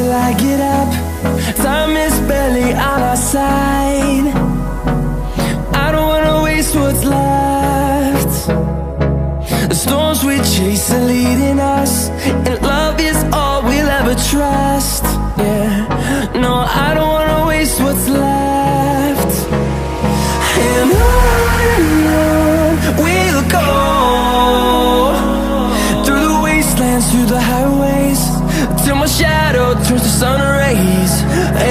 till I get up. Time is barely on our side. I don't wanna waste what's left. The storms we chase are leading us, and love is all we'll ever trust. Yeah, no, I don't wanna waste what's left. And on we'll go, through the wastelands, through the highways, till my shadow turns to sun rays.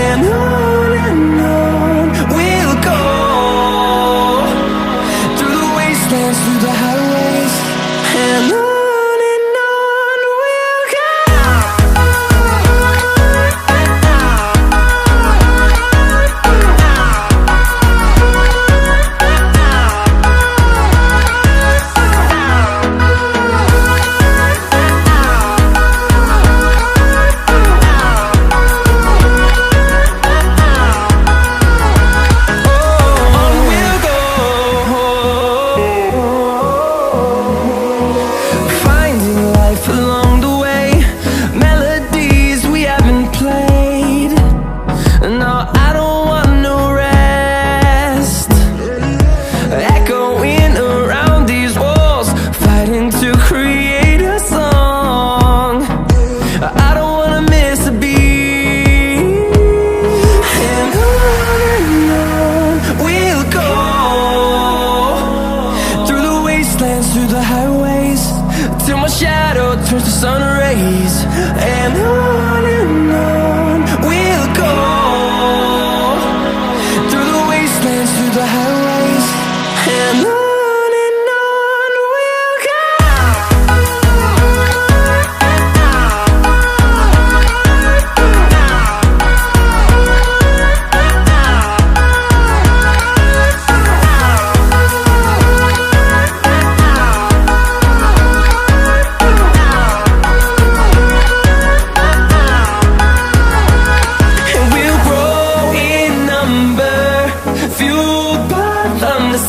And on we'll go, through the wastelands, through the highways, and on we'll go. Through the highways, till my shadow turns to sun rays. And on we'll go, through the wastelands, through the highways, and on we'll go.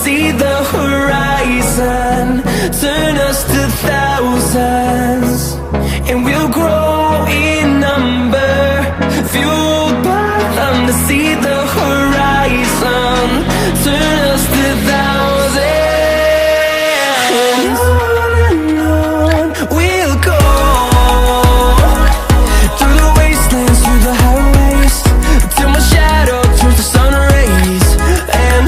See the horizon turn us to thousands, and we'll grow in number, fueled by them. To see the horizon turn us to thousands, and on we'll go, through the wastelands, through the highways, till my shadow turns to sun rays. And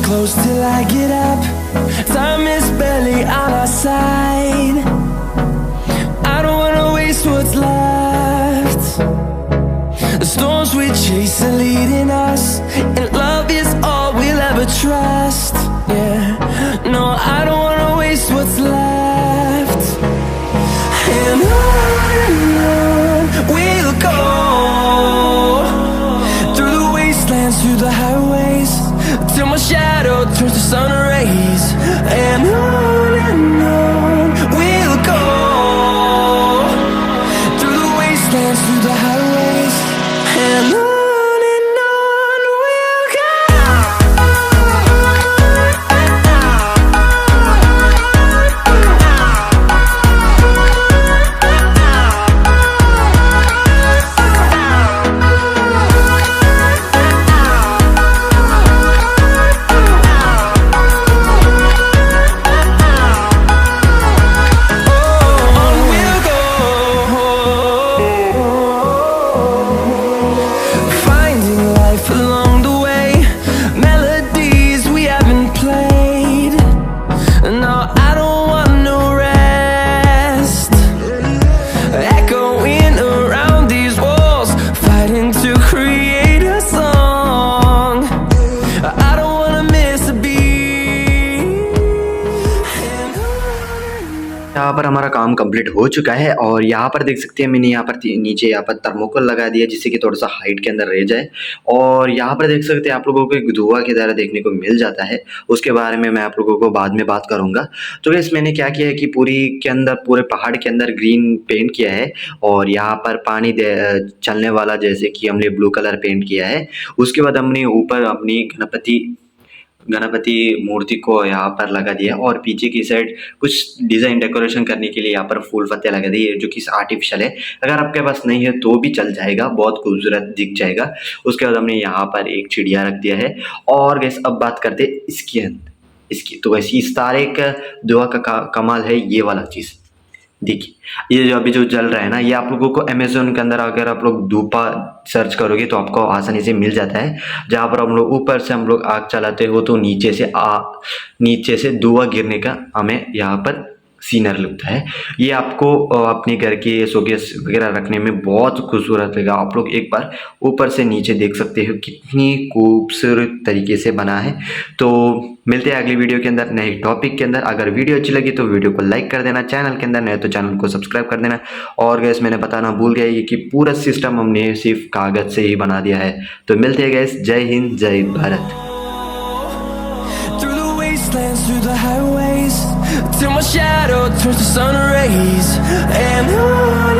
close till I get up. Time is barely on our side. I don't wanna waste what's left. The storms we chase are leading us, and love is all we'll ever trust. Yeah, no, I don't wanna waste what's left. And on we'll go, through the wastelands, through the highways, till my shadow turns to sun rays. And on we'll go, through the wastelands, through the highways, and on we'll go. यहाँ पर हमारा काम complete हो चुका है और यहाँ पर देख सकते हैं मैंने यहाँ पर नीचे यहाँ पर थर्मोकोल लगा दिया जिससे कि थोड़ा सा हाइट के अंदर रह जाए। और यहाँ पर देख सकते हैं आप लोगों को एक धुआं की तरह देखने को मिल जाता है, उसके बारे में मैं आप लोगों को बाद में बात करूंगा। तो वैसे मैंने क्या किया है कि पूरे पहाड़ के अंदर ग्रीन पेंट किया है और यहाँ पर पानी चलने वाला जैसे कि हमने ब्लू कलर पेंट किया है। उसके बाद हमने ऊपर अपनी गणपति मूर्ति को यहाँ पर लगा दिया और पीछे की साइड कुछ डिज़ाइन डेकोरेशन करने के लिए यहाँ पर फूल पत्ते लगा दिए जो कि आर्टिफिशियल है। अगर आपके पास नहीं है तो भी चल जाएगा, बहुत खूबसूरत दिख जाएगा। उसके बाद हमने यहाँ पर एक चिड़िया रख दिया है। और गैस अब बात करते हैं इसकी तो वैसे इस तारे का दुआ का कमाल है ये वाला चीज़। देखिए ये जो अभी जो जल रहा है ना, ये आप लोगों को अमेज़न के अंदर अगर आप लोग धूपा सर्च करोगे तो आपको आसानी से मिल जाता है। जहाँ पर हम लोग ऊपर से हम लोग आग चलाते हो तो नीचे से धुआं गिरने का हमें यहाँ पर सीनर लगता है। ये आपको अपने घर के शोकेस वगैरह रखने में बहुत खूबसूरत लगेगा। आप लोग एक बार ऊपर से नीचे देख सकते हो कितनी खूबसूरत तरीके से बना है। तो मिलते हैं अगली वीडियो के अंदर नए टॉपिक के अंदर। अगर वीडियो अच्छी लगी तो वीडियो को लाइक कर देना, चैनल के अंदर नए तो चैनल को सब्सक्राइब कर देना। और गैस मैंने बताना भूल गया कि पूरा सिस्टम हमने सिर्फ कागज़ से ही बना दिया है। तो मिलते हैं गैस, जय हिंद जय Bharat. Through the highways, till my shadow turns to sun rays, and on